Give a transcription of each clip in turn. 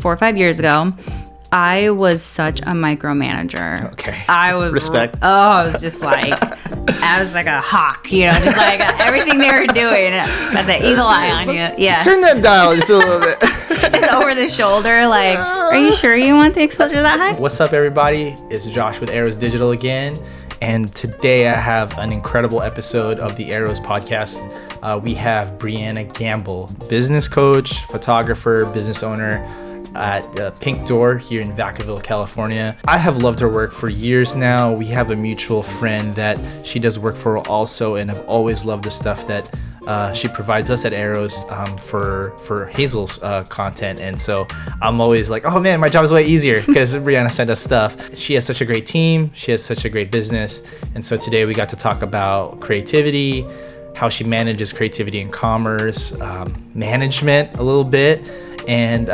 4 or 5 years ago, I was such a micromanager. Okay. I was respect. I was just like, I was like a hawk, just like everything they were doing. Got the eagle eye on you. Yeah. Turn that dial just a little bit. Just over the shoulder, like, are you sure you want the exposure that high? What's up, everybody? It's Josh with Arrows Digital again. And today I have an incredible episode of the Arrows podcast. We have Brianna Gamble, business coach, photographer, business owner at Pink Door here in Vacaville, California. I have loved her work for years now. We have a mutual friend that she does work for also, and I've always loved the stuff that she provides us at Arrows for Hazel's content. And so I'm always like, oh man, my job is way easier because Brianna sent us stuff. She has such a great team. She has such a great business. And so today we got to talk about creativity, how she manages creativity and commerce, management a little bit, and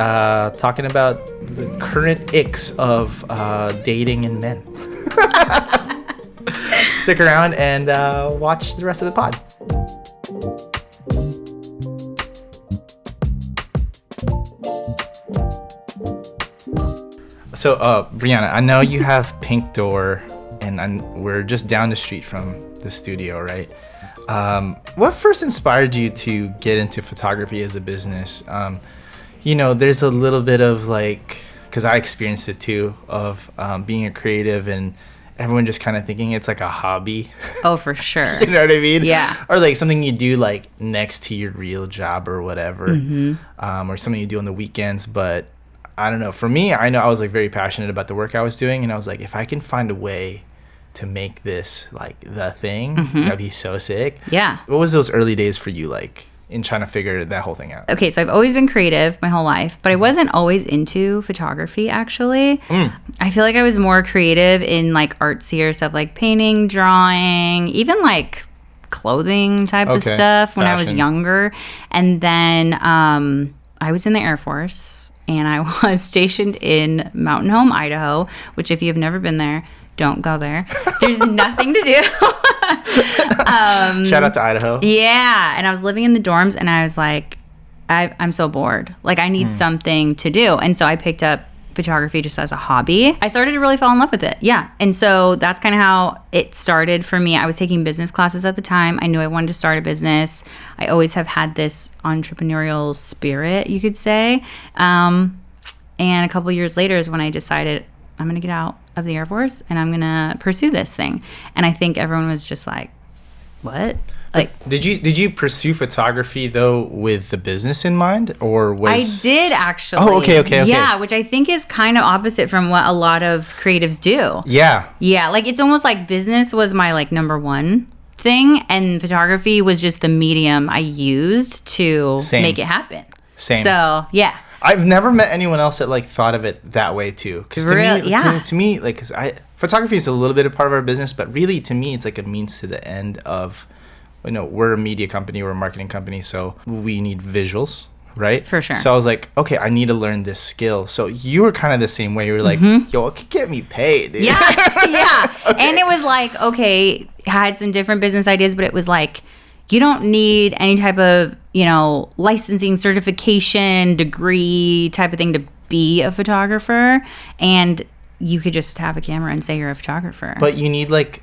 talking about the current icks of dating and men. Stick around and watch the rest of the pod. So, Brianna, I know you have Pink Door, and we're just down the street from the studio, right? What first inspired you to get into photography as a business? There's a little bit of like, because I experienced it too, of being a creative and everyone just kind of thinking it's like a hobby. Oh, for sure. You know what I mean? Yeah. Or like something you do like next to your real job or whatever, or something you do on the weekends. But I don't know. For me, I know I was like very passionate about the work I was doing, and I was like, if I can find a way to make this like the thing, that'd be so sick. Yeah. What was those early days for you like in trying to figure that whole thing out? Okay, so I've always been creative my whole life, but I wasn't always into photography, actually. I feel like I was more creative in like artsier stuff like painting, drawing, even like clothing type of stuff when I was younger. And then I was in the Air Force, and I was stationed in Mountain Home, Idaho, which if you've never been there, don't go there. There's nothing to do. Shout out to Idaho. Yeah. And I was living in the dorms, and I was like, I'm so bored. Like, I need something to do. And so I picked up photography just as a hobby. I started to really fall in love with it. Yeah. And so that's kind of how it started for me. I was taking business classes at the time. I knew I wanted to start a business. I always have had this entrepreneurial spirit, you could say. And a couple years later is when I decided I'm going to get out of the Air Force and I'm going to pursue this thing. And I think everyone was just like, what? Like, did you pursue photography though with the business in mind, or was I did actually? Oh, okay. Yeah, which I think is kind of opposite from what a lot of creatives do. Yeah, like it's almost like business was my like number one thing, and photography was just the medium I used to make it happen. Same. So yeah. I've never met anyone else that like thought of it that way too. Because to me, like, photography is a little bit a part of our business, but really to me, it's like a means to the end of, we're a media company, we're a marketing company, so we need visuals, right? For sure. So I was like, okay, I need to learn this skill. So you were kind of the same way. You were like, yo, it could get me paid, dude. Yeah, yeah. Okay. And it was like, okay, had some different business ideas, but it was like, you don't need any type of, licensing, certification, degree type of thing to be a photographer. And you could just have a camera and say you're a photographer. But you need like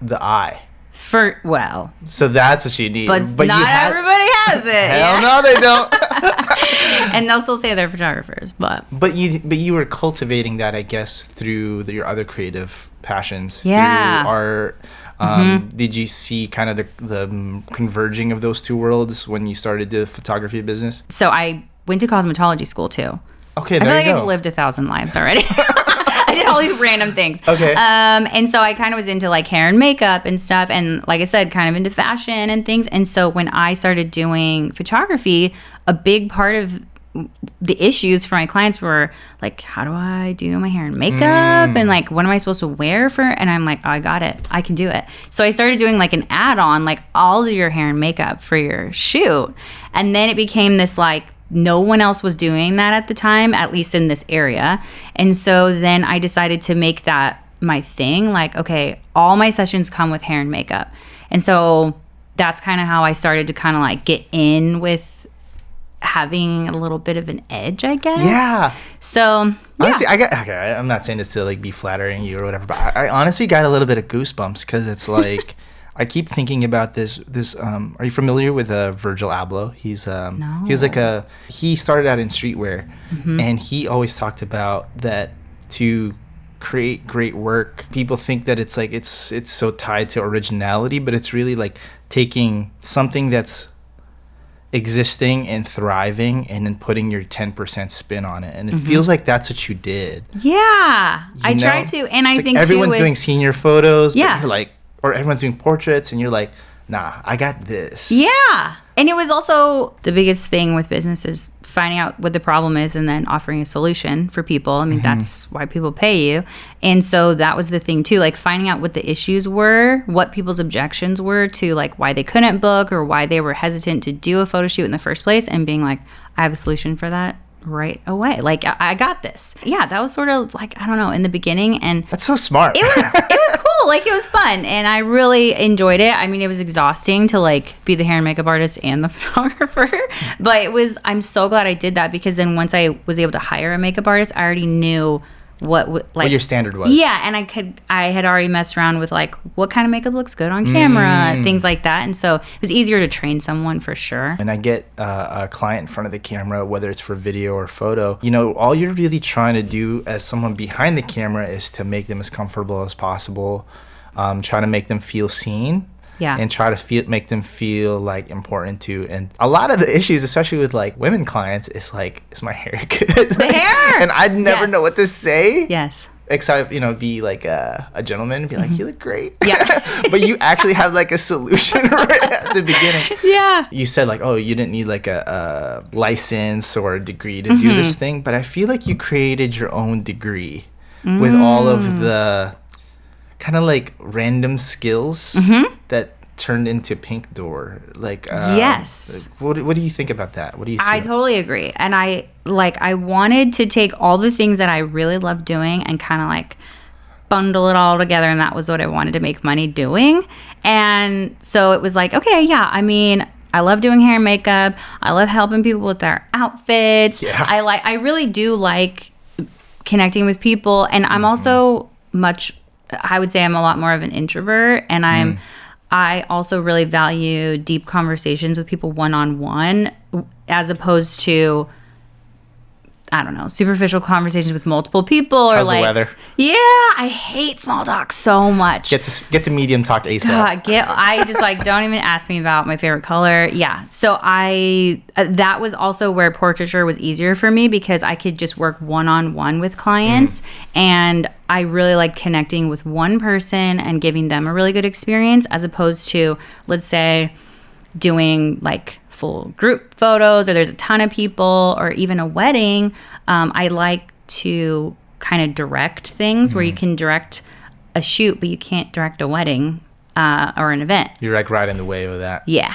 the eye. So that's what you need. But not everybody has it. Hell no, they don't. And they'll still say they're photographers, but you were cultivating that, I guess, through your other creative passions. Yeah. Through art. Did you see kind of the converging of those two worlds when you started the photography business? So I went to cosmetology school too. Okay, I feel like you go. I've lived 1,000 lives already. I did all these random things. Okay. And so I kind of was into like hair and makeup and stuff, and like I said, kind of into fashion and things. And so when I started doing photography, a big part of the issues for my clients were like, how do I do my hair and makeup? And like, what am I supposed to wear for? And I'm like, oh, I got it. I can do it. So I started doing like an add-on, like I'll do your hair and makeup for your shoot. And then it became this like, no one else was doing that at the time, at least in this area. And so then I decided to make that my thing. Like, okay, all my sessions come with hair and makeup. And so that's kind of how I started to kind of like get in with having a little bit of an edge, I guess. Yeah. So, honestly, I'm not saying this to like be flattering you or whatever, but I honestly got a little bit of goosebumps because it's like I keep thinking about this. Are you familiar with Virgil Abloh? He's No. He was like he started out in streetwear, and he always talked about that to create great work. People think that it's like it's so tied to originality, but it's really like taking something that's existing and thriving and then putting your 10% spin on it, and it feels like that's what you did. Yeah, I try to, and I think everyone's doing senior photos, yeah, but you're like, or everyone's doing portraits, and you're like, nah, I got this. Yeah. And it was also the biggest thing with business is finding out what the problem is and then offering a solution for people. I mean, that's why people pay you. And so that was the thing too, like finding out what the issues were, what people's objections were to like why they couldn't book or why they were hesitant to do a photo shoot in the first place, and being like, I have a solution for that right away. Like, I got this. Yeah, that was sort of like, I don't know, in the beginning. And that's so smart. It was cool. Like, it was fun. And I really enjoyed it. I mean, it was exhausting to like be the hair and makeup artist and the photographer. But I'm so glad I did that, because then once I was able to hire a makeup artist, I already knew what your standard was. Yeah, and I had already messed around with like what kind of makeup looks good on camera, things like that, and so it was easier to train someone for sure. And I get a client in front of the camera, whether it's for video or photo, you know, all you're really trying to do as someone behind the camera is to make them as comfortable as possible, try to make them feel seen. Yeah. And try to make them feel like important too. And a lot of the issues, especially with like women clients, is like, is my hair good? The hair! And I'd never know what to say. Yes. Except, you know, be like a gentleman and be like, you look great. Yeah. But you actually have like a solution right at the beginning. Yeah. You said like, oh, you didn't need like a license or a degree to do this thing. But I feel like you created your own degree with all of the kind of like random skills that turned into Pink Door. Like, yes. Like, what do you think about that? What do you see? I totally agree. And I wanted to take all the things that I really love doing and kind of like bundle it all together. And that was what I wanted to make money doing. And so it was like, okay, yeah, I mean, I love doing hair and makeup. I love helping people with their outfits. Yeah. I really do like connecting with people. And I'm also I would say I'm a lot more of an introvert, and I also really value deep conversations with people one-on-one, as opposed to, I don't know, superficial conversations with multiple people. Or how's like, the weather? Yeah, I hate small talk so much. Get to medium talk ASAP. I just like, don't even ask me about my favorite color. Yeah, so that was also where portraiture was easier for me, because I could just work one-on-one with clients, and I really like connecting with one person and giving them a really good experience, as opposed to, let's say, doing like full group photos, or there's a ton of people, or even a wedding. I like to kind of direct things where you can direct a shoot, but you can't direct a wedding or an event. You're like right in the way of that. Yeah.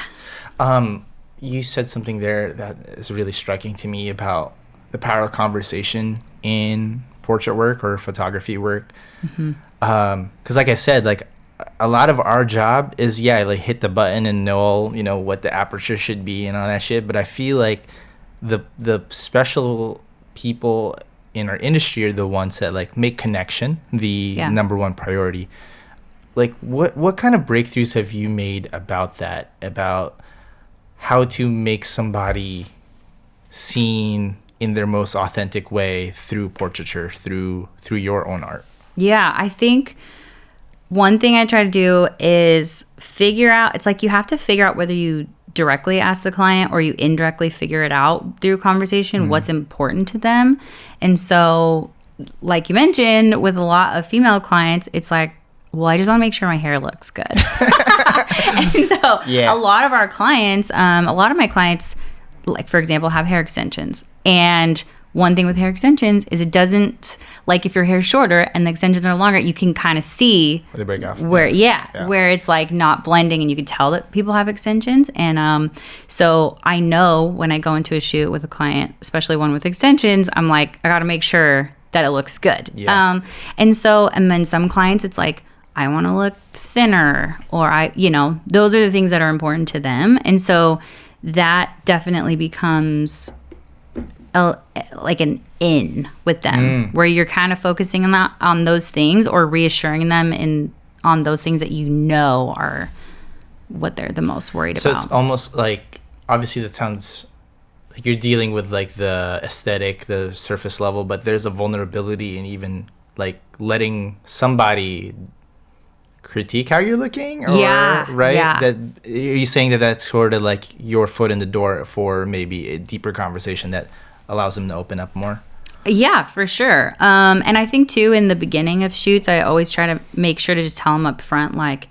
You said something there that is really striking to me about the power of conversation in portrait work or photography work. Because like I said, like a lot of our job is, like hit the button and know, you know, what the aperture should be and all that shit. But I feel like the special people in our industry are the ones that like make connection the number one priority. Like what kind of breakthroughs have you made about that, about how to make somebody seen in their most authentic way through portraiture, through your own art? Yeah, I think one thing I try to do is figure out, it's like you have to figure out whether you directly ask the client or you indirectly figure it out through conversation, what's important to them. And so, like you mentioned, with a lot of female clients, it's like, well, I just want to make sure my hair looks good. And so a lot of our clients, a lot of my clients, like for example, have hair extensions. And one thing with hair extensions is it doesn't, like if your hair's shorter and the extensions are longer, you can kind of see where they break off. Where it's like not blending, and you can tell that people have extensions. And so I know when I go into a shoot with a client, especially one with extensions, I'm like, I got to make sure that it looks good. And then some clients, it's like, I want to look thinner, or those are the things that are important to them. And so that definitely becomes like an in with them, where you're kind of focusing on those things, or reassuring them on those things that you know are what they're the most worried about. So it's almost like, obviously that sounds like you're dealing with like the aesthetic, the surface level, but there's a vulnerability in even like letting somebody critique how you're looking, or right? Yeah. That, are you saying that that's sort of like your foot in the door for maybe a deeper conversation that allows them to open up more? Yeah, for sure. And I think too, in the beginning of shoots, I always try to make sure to just tell them up front, like,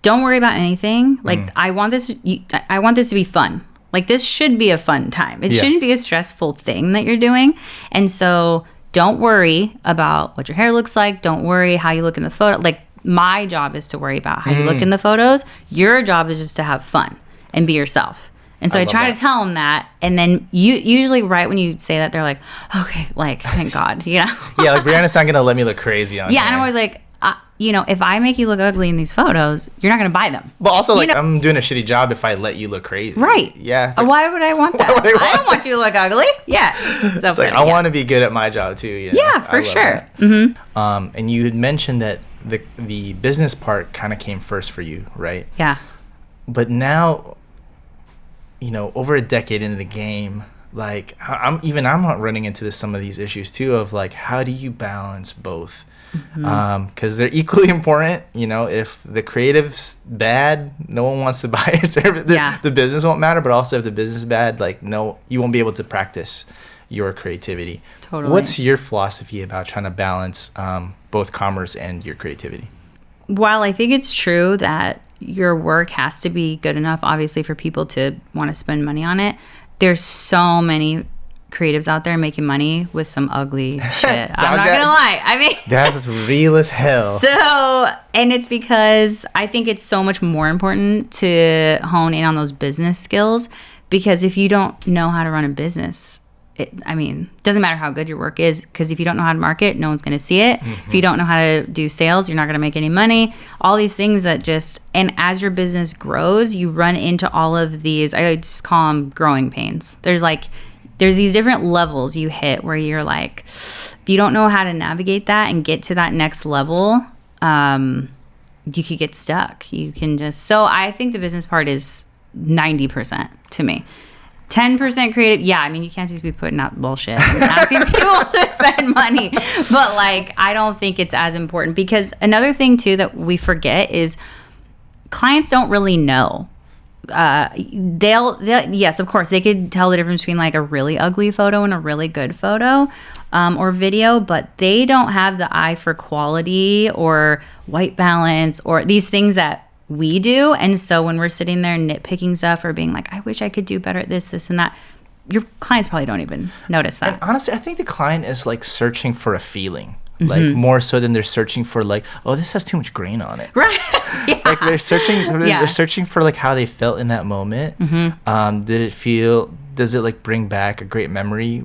don't worry about anything. Like, I want this to be fun. Like, this should be a fun time. It shouldn't be a stressful thing that you're doing. And so don't worry about what your hair looks like. Don't worry how you look in the photo. Like, my job is to worry about how you look in the photos. Your job is just to have fun and be yourself. And so I try to tell them that, and then usually right when you say that, they're like, okay, like, thank God, you know? Yeah, like, Brianna's not going to let me look crazy on Yeah, here. and I'm always like, if I make you look ugly in these photos, you're not going to buy them. But also, like, I'm doing a shitty job if I let you look crazy. Right. Yeah. Like, why would I want that? I don't want you to look ugly. Yeah. So it's like, I want to be good at my job, too. You know? Yeah, for sure. Mm-hmm. And you had mentioned that the business part kind of came first for you, right? Yeah. But now, over a decade into the game, like, I'm running into some of these issues too, of like, how do you balance both? Because they're equally important. If the creative's bad, no one wants to buy your service. The business won't matter, but also if the business is bad, like, no, you won't be able to practice your creativity. Totally. What's your philosophy about trying to balance both commerce and your creativity? While I think it's true that your work has to be good enough, obviously, for people to want to spend money on it, there's so many creatives out there making money with some ugly shit. I'm not gonna lie. I mean, that's real as hell. So, and it's because I think it's so much more important to hone in on those business skills, because if you don't know how to run a business, it doesn't matter how good your work is, because if you don't know how to market, no one's going to see it. If you don't know how to do sales, you're not going to make any money. All these things and as your business grows, you run into all of these, I just call them growing pains. There's these different levels you hit where you're like, if you don't know how to navigate that and get to that next level, you could get stuck. So I think the business part is 90% to me. 10% creative. Yeah, you can't just be putting out bullshit and asking people to spend money. But I don't think it's as important, because another thing too that we forget is clients don't really know. They'll yes, of course, they could tell the difference between a really ugly photo and a really good photo or video, but they don't have the eye for quality or white balance or these things that we do. And so when we're sitting there nitpicking stuff or being like, I wish I could do better at this and that, your clients probably don't even notice that. And honestly, I think the client is searching for a feeling, more so than they're searching for oh, this has too much grain on it. Right. Yeah. They're searching for how they felt in that moment. Does it bring back a great memory,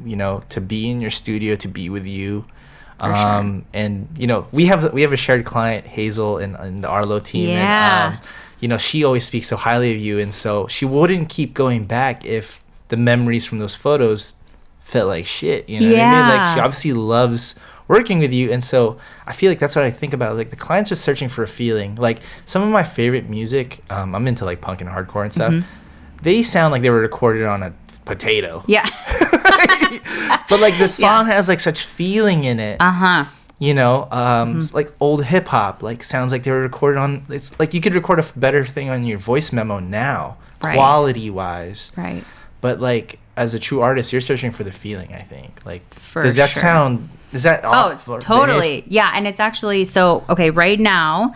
to be in your studio, to be with you? Sure. And we have a shared client, Hazel, in the Arlo team. Yeah. And she always speaks so highly of you, and so she wouldn't keep going back if the memories from those photos felt like shit. You know what I mean? She obviously loves working with you, and so I feel that's what I think about. The client's just searching for a feeling. Some of my favorite music, I'm into punk and hardcore and stuff. They sound like they were recorded on a potato. Yeah. But the song has such feeling in it. It's old hip hop sounds like they were recorded on. It's you could record a better thing on your voice memo now, right, quality wise. Right. But as a true artist, you're searching for the feeling, I think. Does that sound? Is that off? Oh, totally. Yeah, and it's actually right now.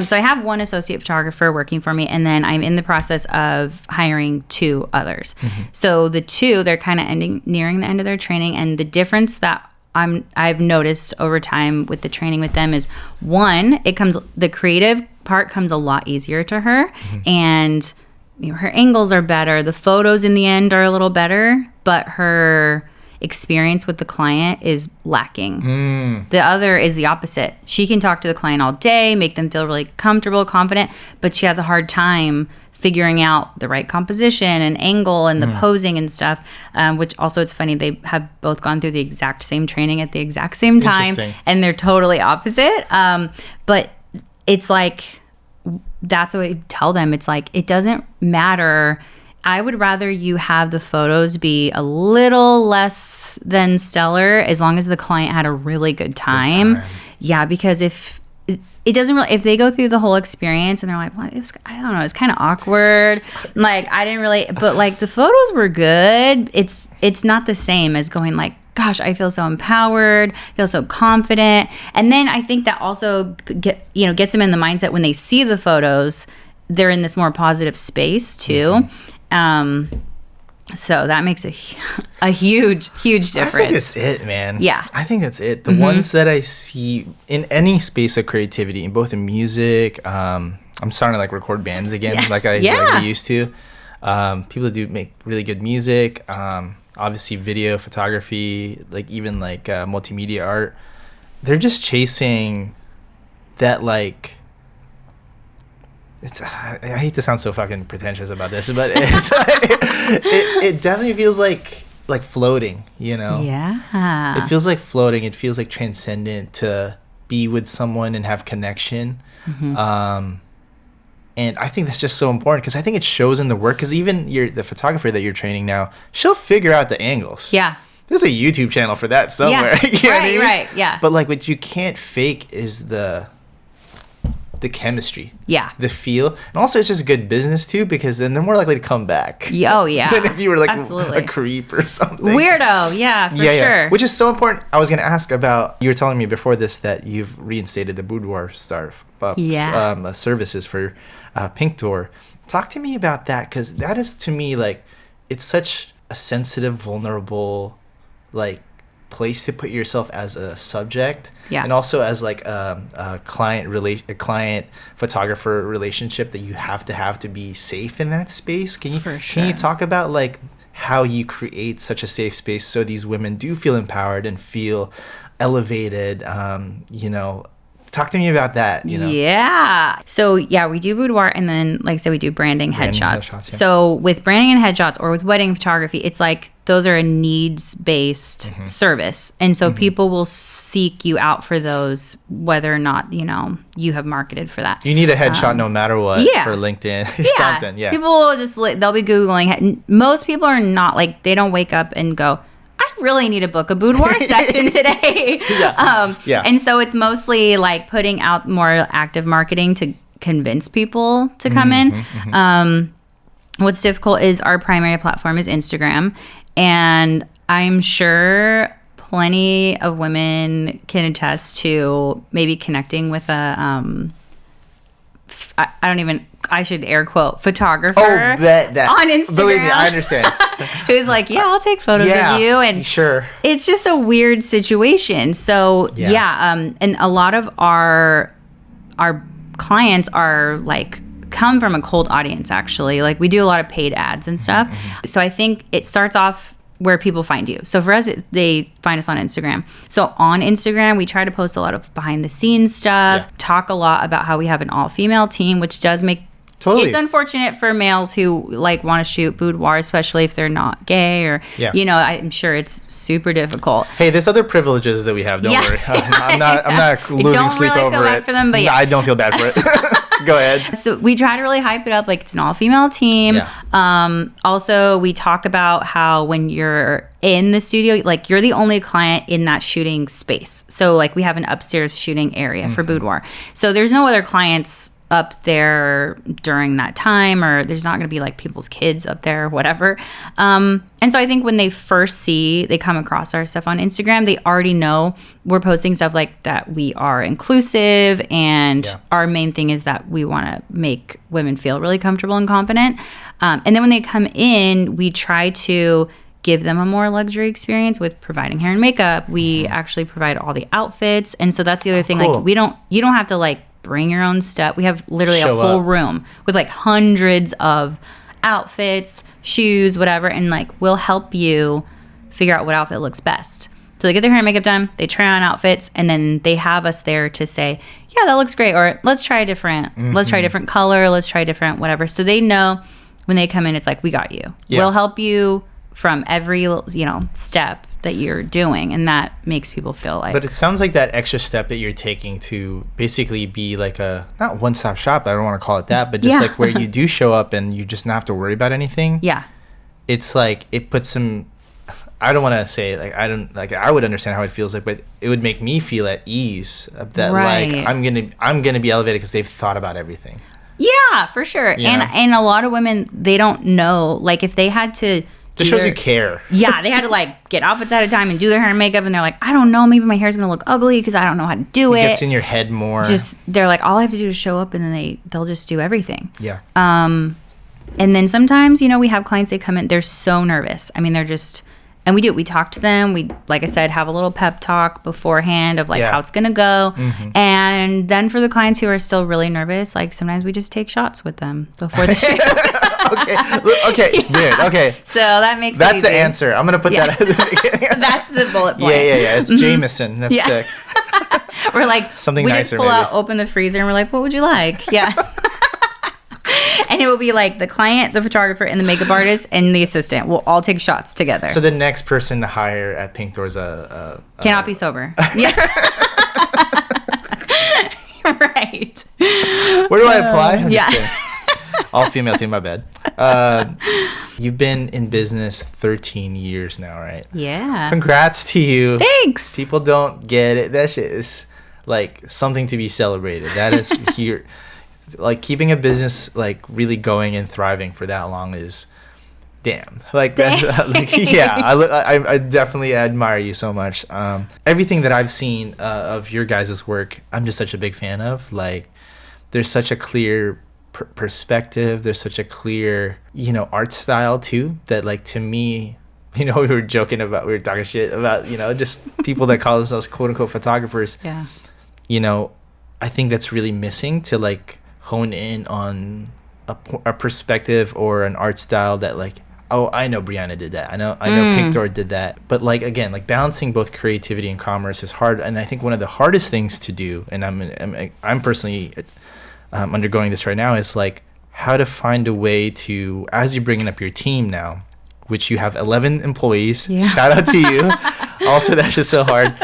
So I have one associate photographer working for me, and then I'm in the process of hiring 2 others. So the 2, they're kind of nearing the end of their training, and the difference that I've noticed over time with the training with them is, one, the creative part comes a lot easier to her, and her angles are better. The photos in the end are a little better, but her experience with the client is lacking. The other is the opposite. She can talk to the client all day, make them feel really comfortable, confident, but she has a hard time figuring out the right composition and angle and the posing and stuff, which also it's funny, they have both gone through the exact same training at the exact same time, and they're totally opposite. But it's like, that's what I tell them. It's like, it doesn't matter. I would rather you have the photos be a little less than stellar as long as the client had a really good time. Yeah, because if it doesn't really, if they go through the whole experience and they're like, well, I don't know, it's kind of awkward. Like, I didn't really, but like the photos were good. It's not the same as going like, gosh, I feel so empowered, feel so confident. And then I think that also gets them in the mindset when they see the photos, they're in this more positive space too. So that makes a huge difference. I think that's it, man. Yeah. I think that's it. The ones that I see in any space of creativity, in both in music, I'm starting to like record bands again, like I used to. People that do make really good music, obviously video, photography, like even like multimedia art. They're just chasing that like, I hate to sound so fucking pretentious about this, but it's it definitely feels like floating, you know? Yeah. It feels like floating. It feels like transcendent to be with someone and have connection. And I think that's just so important because I think it shows in the work. Because even the photographer that you're training now, she'll figure out the angles. Yeah. There's a YouTube channel for that somewhere. Yeah. You know what I mean? Right. Yeah. But like what you can't fake is the chemistry, the feel, and also it's just good business too because then they're more likely to come back. Oh yeah, than if you were like a creep or something. Weirdo, yeah, for sure. Which is so important. I was gonna ask about. You were telling me before this that you've reinstated the boudoir services for Pink Door. Talk to me about that because that is to me like it's such a sensitive, vulnerable, like place to put yourself as a subject, and also as like a client photographer relationship that you have to be safe in that space. Can you talk about like how you create such a safe space so these women do feel empowered and feel elevated? Talk to me about that. Yeah. So we do boudoir, and then like I said, we do branding headshots. So with branding and headshots, or with wedding photography, it's like those are a needs-based service, and so people will seek you out for those, whether or not you have marketed for that. You need a headshot no matter what for LinkedIn. Something. Yeah. People will they'll be Googling. Most people are not like, they don't wake up and go, I really need to book a boudoir session today. And so it's mostly like putting out more active marketing to convince people to come in. What's difficult is our primary platform is Instagram, and I'm sure plenty of women can attest to maybe connecting with I should air quote photographer on Instagram. Believe me, I understand. Who's like, I'll take photos of you, and it's just a weird situation. So and a lot of our clients are like come from a cold audience. Actually, like we do a lot of paid ads and stuff. So I think it starts off where people find you. So for us, they find us on Instagram. So on Instagram, we try to post a lot of behind the scenes stuff, talk a lot about how we have an all female team, which does make it's unfortunate for males who like want to shoot boudoir, especially if they're not gay or, I'm sure it's super difficult. Hey, there's other privileges that we have. Don't worry. I'm not losing sleep over it. Don't really feel bad for them, but I don't feel bad for it. Go ahead. So we try to really hype it up like it's an all-female team. Also, we talk about how when you're in the studio, like you're the only client in that shooting space. So like we have an upstairs shooting area for boudoir. So there's no other clients up there during that time, or there's not going to be like people's kids up there or whatever. And so I think when they come across our stuff on Instagram, they already know we're posting stuff like that. We are inclusive, and our main thing is that we want to make women feel really comfortable and confident. And then when they come in, we try to give them a more luxury experience with providing hair and makeup. We actually provide all the outfits. And so that's the other thing. Like you don't have to like bring your own stuff. We have literally a whole room with like hundreds of outfits, shoes, whatever, and like we'll help you figure out what outfit looks best. So they get their hair and makeup done, they try on outfits, and then they have us there to say, yeah, that looks great, or let's try a different color, let's try different whatever. So they know when they come in, it's like, we got you. Yeah. We'll help you from every, step that you're doing, and that makes people feel like. But it sounds like that extra step that you're taking to basically be like a, not one-stop shop, I don't want to call it that, but just like where you do show up and you just not have to worry about anything. Yeah. It's like, it puts some, I don't want to say, like, I would understand how it feels like, but it would make me feel at ease that like, I'm going to be elevated because they've thought about everything. Yeah, for sure. And a lot of women, they don't know, like, if they had to, just shows you care. Yeah, they had to like get outfits at a time and do their hair and makeup, and they're like, I don't know, maybe my hair's gonna look ugly because I don't know how to do it. It gets in your head more. They're like, all I have to do is show up, and then they'll just do everything. Yeah. And then sometimes, we have clients, they come in, they're so nervous. I mean, they're just, and we talk to them. We, like I said, have a little pep talk beforehand of like how it's gonna go. Mm-hmm. And then for the clients who are still really nervous, like sometimes we just take shots with them before the shoot. Okay, weird. Okay. So that's the answer. I'm gonna put that at the beginning. That's the bullet point. Yeah. It's Jameson. That's sick. We're like, something we nicer. We just pull out, open the freezer, and we're like, what would you like? Yeah. And it will be like the client, the photographer, and the makeup artist, and the assistant. We'll all take shots together. So the next person to hire at Pink Door is cannot be sober. Yeah. Right. Where do I apply? I'm just kidding. All female team, my bad. You've been in business 13 years now, right? Yeah. Congrats to you. Thanks. People don't get it. That shit is like something to be celebrated. That is here. Like keeping a business like really going and thriving for that long is damn. Like that's, I definitely admire you so much. Everything that I've seen of your guys' work, I'm just such a big fan of. Like there's such a clear perspective, there's such a clear art style too, that like to me, we were talking shit about just people that call themselves quote unquote photographers. I think that's really missing to like hone in on a perspective or an art style that like, oh, I know Brianna did that, I know Pink Door did that, but like again, like balancing both creativity and commerce is hard. And I think one of the hardest things to do, and I'm personally undergoing this right now, is like how to find a way to, as you're bringing up your team now, which you have 11 employees, shout out to you. Also, that's just so hard.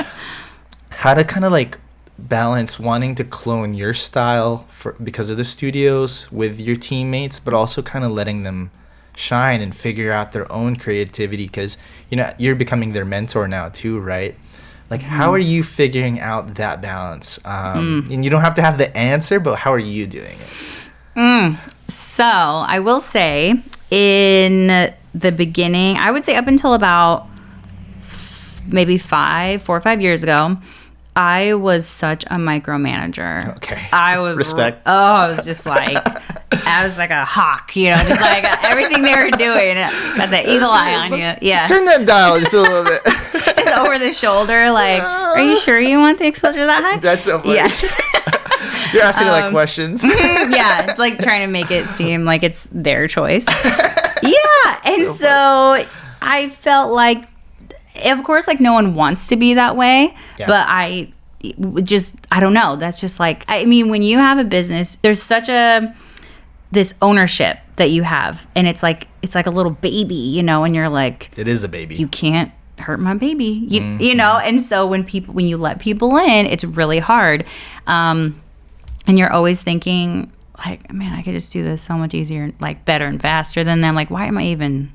How to kind of like balance wanting to clone your style because of the studios with your teammates, but also kind of letting them shine and figure out their own creativity, because you're becoming their mentor now too, right? Like, how are you figuring out that balance? And you don't have to have the answer, but how are you doing it? So I will say in the beginning, I would say up until about maybe 4 or 5 years ago, I was such a micromanager. Okay. I was respect. I was just like, I was like a hawk, just like everything they were doing. Got the eagle eye on you. Yeah. Turn that dial just a little bit. Just over the shoulder, like, are you sure you want the exposure that high? That's so funny. Yeah. You're asking like questions. Yeah, like trying to make it seem like it's their choice. Yeah, and so I felt like, of course, like no one wants to be that way, but I don't know. That's just like, I mean, when you have a business, there's such this ownership that you have, and it's like a little baby, and you're like, it is a baby. You can't hurt my baby, and so when you let people in, it's really hard, and you're always thinking like, man, I could just do this so much easier, like better and faster than them. Like, why am I even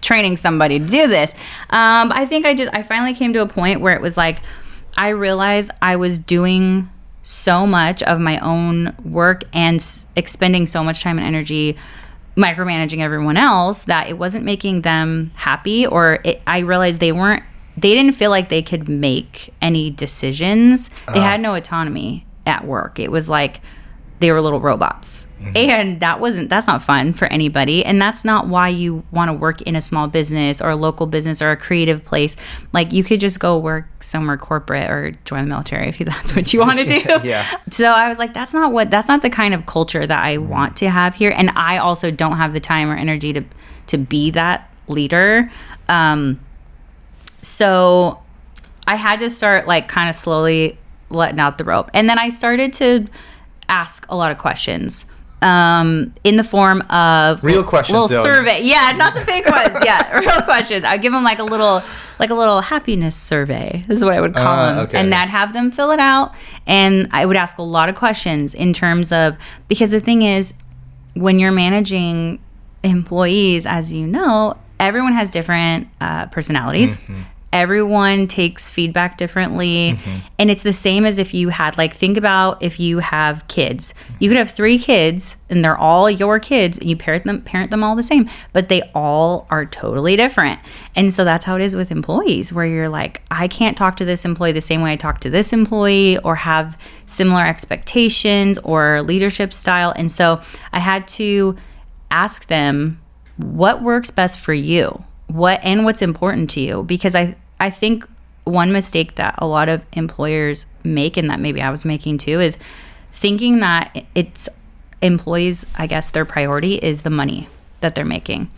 training somebody to do this? I think I finally came to a point where it was like, I realized I was doing so much of my own work and expending so much time and energy micromanaging everyone else that it wasn't making them happy, or I realized they didn't feel like they could make any decisions. They had no autonomy at work. It was like they were little robots. And that's not fun for anybody. And that's not why you want to work in a small business or a local business or a creative place. Like, you could just go work somewhere corporate or join the military if that's what you want to do. Yeah. So I was like, that's not the kind of culture that I want to have here. And I also don't have the time or energy to be that leader. So I had to start like kind of slowly letting out the rope. And then I started to ask a lot of questions in the form of real questions, little survey. Yeah, not the fake ones. Yeah, real questions. I give them like a little happiness survey. This is what I would call them. Okay. And I'd have them fill it out. And I would ask a lot of questions in terms of, because the thing is, when you're managing employees, as you know, everyone has different personalities. Mm-hmm. Everyone takes feedback differently. Mm-hmm. And it's the same as if you had, like, think about if you have kids. You could have 3 kids and they're all your kids and you parent them all the same, but they all are totally different. And so that's how it is with employees, where you're like, I can't talk to this employee the same way I talk to this employee, or have similar expectations or leadership style. And so I had to ask them, what works best for you? What's important to you? Because I think one mistake that a lot of employers make, and that maybe I was making too, is thinking that it's employees, I guess their priority is the money that they're making,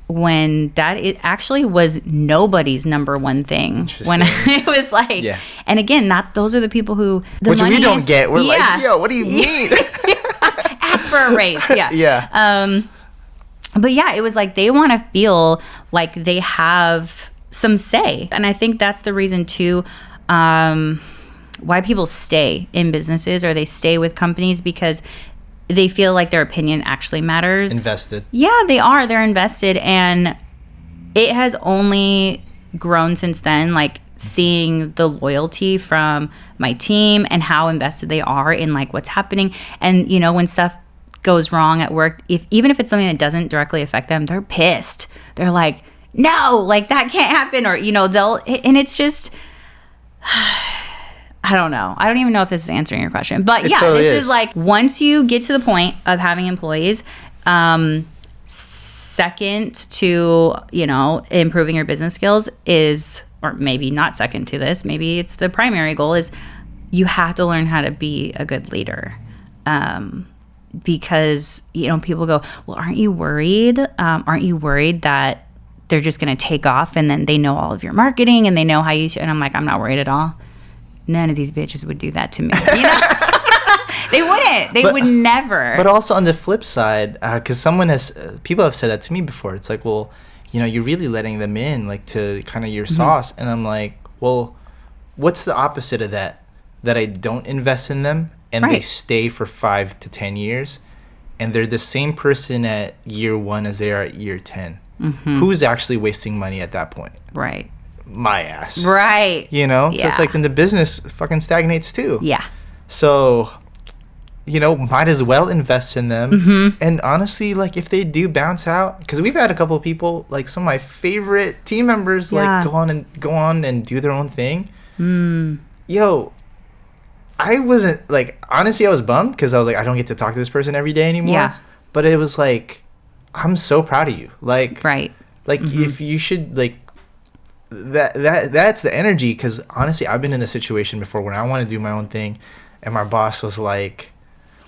when that it actually was nobody's number one thing. When it was like, yeah. And again, those are the people who which money, we don't get. We're like, yo, what do you mean? Ask for a raise. Yeah. Yeah. But yeah, it was like they want to feel like they have some say. And I think that's the reason too why people stay in businesses, or they stay with companies, because they feel like their opinion actually matters. Invested. Yeah, they are. They're invested. And it has only grown since then, like seeing the loyalty from my team and how invested they are in like what's happening. And, you know, when stuff goes wrong at work, even if it's something that doesn't directly affect them, they're pissed. They're like, no, like that can't happen. Or, you know, and it's just, I don't know. I don't even know if this is answering your question, but yeah, totally this is like, once you get to the point of having employees, second to, you know, improving your business skills is, or maybe not second to this, maybe it's the primary goal, is you have to learn how to be a good leader. Because, you know, people go, well, aren't you worried? Aren't you worried that they're just going to take off and then they know all of your marketing and they know how you should? And I'm like, I'm not worried at all. None of these bitches would do that to me. You know? They wouldn't. They would never. But also on the flip side, because people have said that to me before. It's like, well, you know, you're really letting them in, like, to kind of your sauce. And I'm like, well, what's the opposite of that? That I don't invest in them and they stay for 5 to 10 years, and they're the same person at year 1 as they are at year 10. Mm-hmm. Who's actually wasting money at that point? Right. My ass. Right. You know? Yeah. So it's like, then the business fucking stagnates too. Yeah. So, you know, might as well invest in them. Mm-hmm. And honestly, like, if they do bounce out, because we've had a couple of people, like some of my favorite team members, like go on and do their own thing. Yo, I wasn't, like, honestly, I was bummed because I was like, I don't get to talk to this person every day anymore. Yeah. But it was like, I'm so proud of you. Like, like, if you should, like, that's the energy. Because honestly, I've been in a situation before when I want to do my own thing, and my boss was like,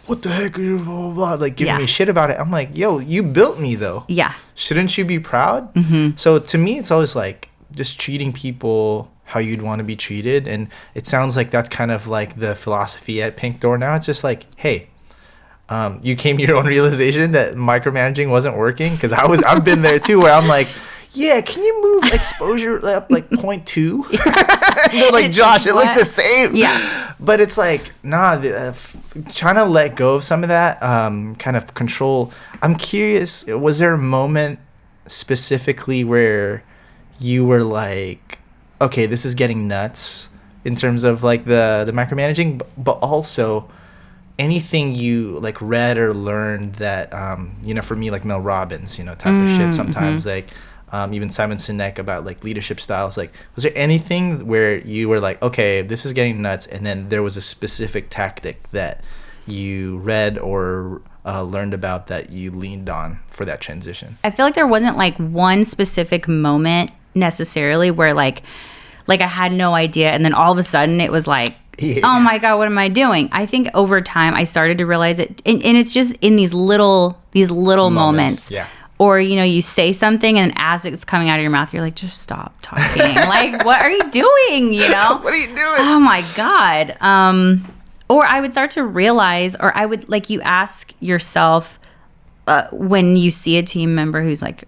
what the heck are you, blah, blah, blah, like, giving me shit about it. I'm like, yo, you built me though. Yeah. Shouldn't you be proud? Mm-hmm. So to me, it's always like just treating people how you'd want to be treated. And it sounds like that's kind of like the philosophy at Pink Door now. It's just like, hey, you came to your own realization that micromanaging wasn't working. Because I've been there too, where I'm like, yeah, can you move exposure up like 0.2? They're like, Josh, it looks the same. Yeah. But it's like, nah, trying to let go of some of that kind of control. I'm curious, was there a moment specifically where you were like, okay, this is getting nuts in terms of like the micromanaging, but also anything you like read or learned that, you know, for me, like Mel Robbins, you know, type of shit sometimes, like even Simon Sinek about like leadership styles. Like, was there anything where you were like, okay, this is getting nuts, and then there was a specific tactic that you read or learned about that you leaned on for that transition? I feel like there wasn't like one specific moment necessarily where like I had no idea, and then all of a sudden it was like, oh my God, what am I doing? I think over time I started to realize it, and it's just in these little moments. Yeah. Or, you know, you say something and as it's coming out of your mouth, you're like, just stop talking. Like, what are you doing? You know? What are you doing? Oh my God. Or I would start to realize, or I would, like, you ask yourself when you see a team member who's like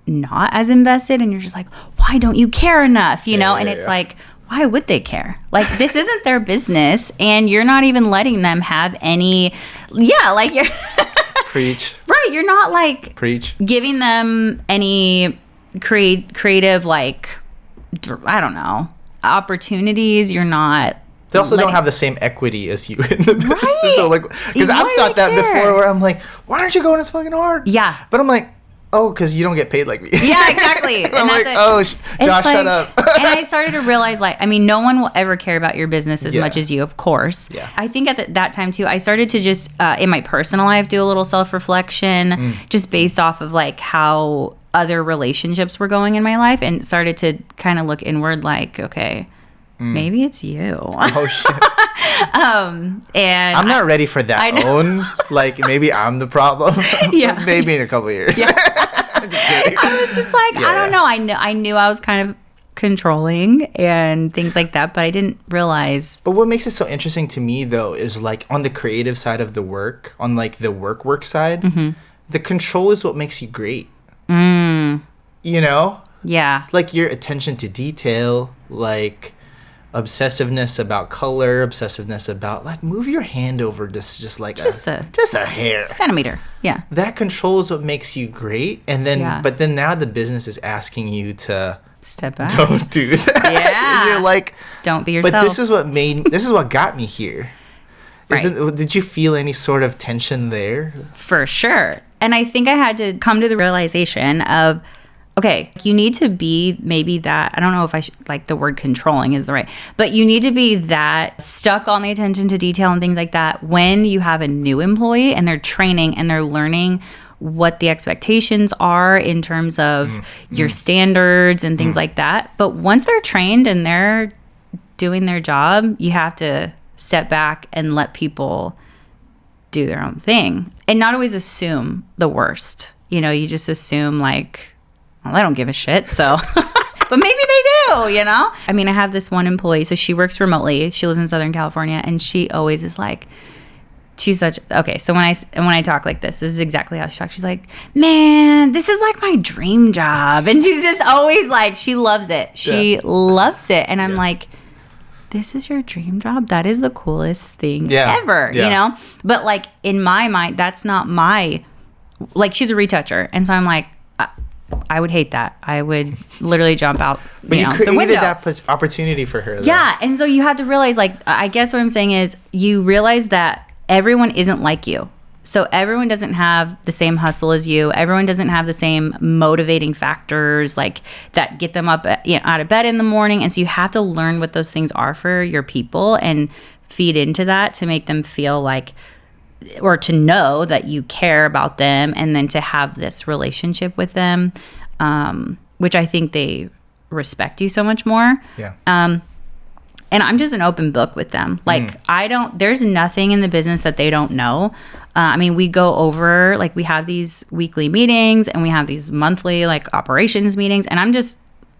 not as invested and you're just like, why don't you care enough? You know? And it's like, why would they care? Like, this isn't their business and you're not even letting them have any, like you're... Preach. Right. You're not like Preach. Giving them any creative, like, I don't know, opportunities. You're not. They also don't have the same equity as you in the business. Right. So, like, because I've thought that before where I'm like, why aren't you going as fucking hard? Yeah. But I'm like, oh, because you don't get paid like me. Yeah, exactly. And I'm like, oh, Josh, like, shut up. And I started to realize, like, I mean, no one will ever care about your business as much as you, of course. Yeah. I think at that time, too, I started to just, in my personal life, do a little self-reflection, just based off of, like, how other relationships were going in my life, and started to kind of look inward, like, okay, maybe it's you. Oh, shit. And I'm not ready for that own. Like, maybe I'm the problem. Yeah. Maybe in a couple of years. Yeah. Just kidding. I was just like, I don't know. I knew I was kind of controlling and things like that, but I didn't realize. But what makes it so interesting to me, though, is like on the creative side of the work, on like the work side, the control is what makes you great. You know? Yeah. Like your attention to detail, like obsessiveness about color, obsessiveness about like move your hand over just like just a hair, centimeter. Yeah, that control is what makes you great. And then but then now the business is asking you to step back, don't do that. Yeah. And you're like, don't be yourself. But this is what got me here. Right. Did you feel any sort of tension there? For sure. And I think I had to come to the realization of, okay, you need to be maybe that, I don't know if I should, like the word controlling is the right, but you need to be that stuck on the attention to detail and things like that when you have a new employee and they're training and they're learning what the expectations are in terms of your standards and things like that. But once they're trained and they're doing their job, you have to step back and let people do their own thing and not always assume the worst. You know, you just assume like, well, I don't give a shit, so. But maybe they do, you know? I mean, I have this one employee, so she works remotely. She lives in Southern California, and she always is like, she's such, okay, so when I talk like this is exactly how she talks. She's like, man, this is like my dream job. And she's just always like, she loves it. She loves it. And I'm like, this is your dream job? That is the coolest thing ever, you know? But like, in my mind, that's not my, like, she's a retoucher. And so I'm like, I would hate that. I would literally jump out but you created that opportunity for her, though. Yeah, and so you have to realize, like, I guess what I'm saying is you realize that everyone isn't like you. So everyone doesn't have the same hustle as you. Everyone doesn't have the same motivating factors, like, that get them up, out of bed in the morning. And so you have to learn what those things are for your people and feed into that to make them feel like, or to know that you care about them, and then to have this relationship with them, which I think they respect you so much more. Yeah. And I'm just an open book with them. Like, there's nothing in the business that they don't know. I mean, we go over, like, we have these weekly meetings and we have these monthly, like, operations meetings. And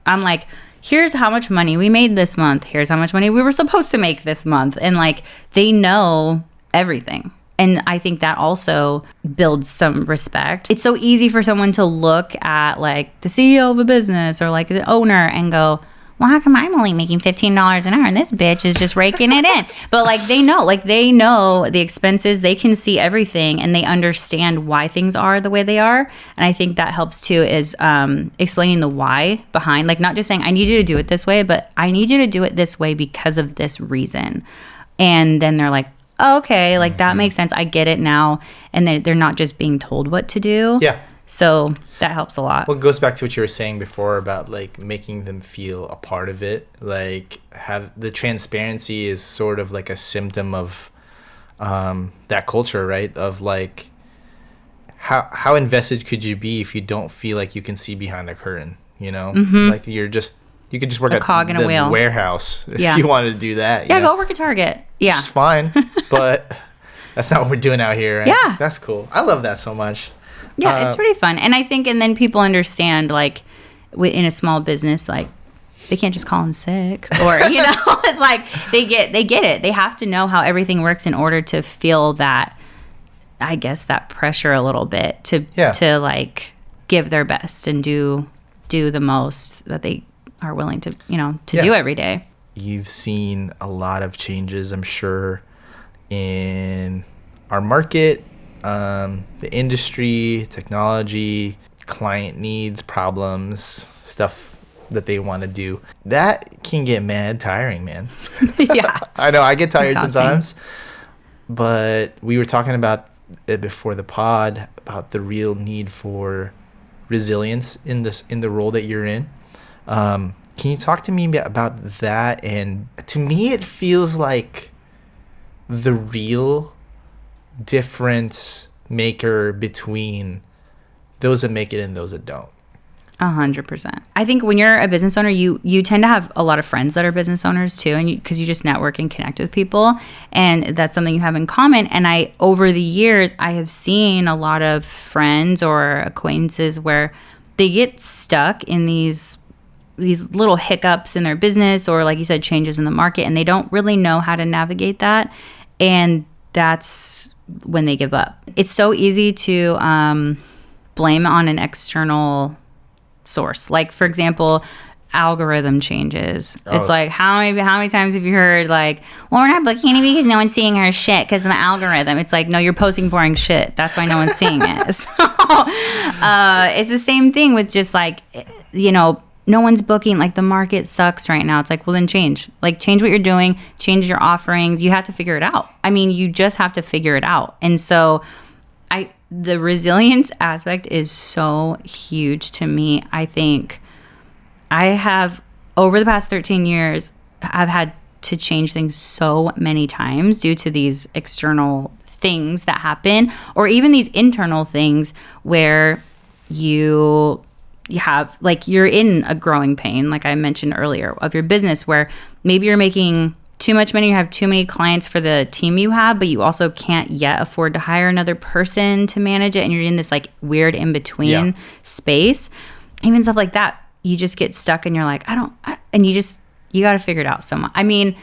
I'm like, here's how much money we made this month. Here's how much money we were supposed to make this month. And, like, they know everything. And I think that also builds some respect. It's so easy for someone to look at, like, the CEO of a business or, like, the owner and go, well, how come I'm only making $15 an hour and this bitch is just raking it in? But, like, they know the expenses. They can see everything and they understand why things are the way they are. And I think that helps too, is explaining the why behind, like, not just saying, I need you to do it this way, but I need you to do it this way because of this reason. And then they're like, oh, okay, like, that makes sense. I get it now. And they're not just being told what to do. Yeah. So that helps a lot. Well, it goes back to what you were saying before about, like, making them feel a part of it. Like, have the transparency is sort of like a symptom of that culture, right? Of, like, how invested could you be if you don't feel like you can see behind the curtain, you know? Like, you could just work at the warehouse if you wanted to do that. Yeah, go work at Target. Yeah. It's fine, but that's not what we're doing out here, right? Yeah. That's cool. I love that so much. Yeah, it's pretty fun. And I think, and then people understand, like, in a small business, like, they can't just call in sick, or, you know, it's like they get it. They have to know how everything works in order to feel that, I guess, that pressure a little bit to like give their best and do the most that they are willing to, you know, to do every day. You've seen a lot of changes, I'm sure, in our market, the industry, technology, client needs, problems, stuff that they want to do. That can get mad tiring, man. Yeah. I know I get tired Exhausting. sometimes, but we were talking about it before the pod, about the real need for resilience in the role that you're in. Can you talk to me about that? And to me, it feels like the real difference maker between those that make it and those that don't. 100%. I think when you're a business owner, you tend to have a lot of friends that are business owners too, and because you just network and connect with people, and that's something you have in common. And over the years, I have seen a lot of friends or acquaintances where they get stuck in these little hiccups in their business, or like you said, changes in the market, and they don't really know how to navigate that, and that's when they give up. It's so easy to blame on an external source. Like, for example, algorithm changes. It's like, how many times have you heard, like, well, we're not booking it because no one's seeing our shit because of the algorithm. It's like, no, you're posting boring shit. That's why no one's seeing it. So it's the same thing with just, like, you know, no one's booking. Like, the market sucks right now. It's like, well, then change what you're doing, change your offerings. You have to figure it out. I mean, you just have to figure it out. And so the resilience aspect is so huge to me. I think I have, over the past 13 years, I've had to change things so many times due to these external things that happen, or even these internal things where you have, like, you're in a growing pain, like I mentioned earlier, of your business, where maybe you're making too much money, you have too many clients for the team you have, but you also can't yet afford to hire another person to manage it, and you're in this, like, weird in-between space. Even stuff like that, you just get stuck and you're like, and you got to figure it out somehow. I mean,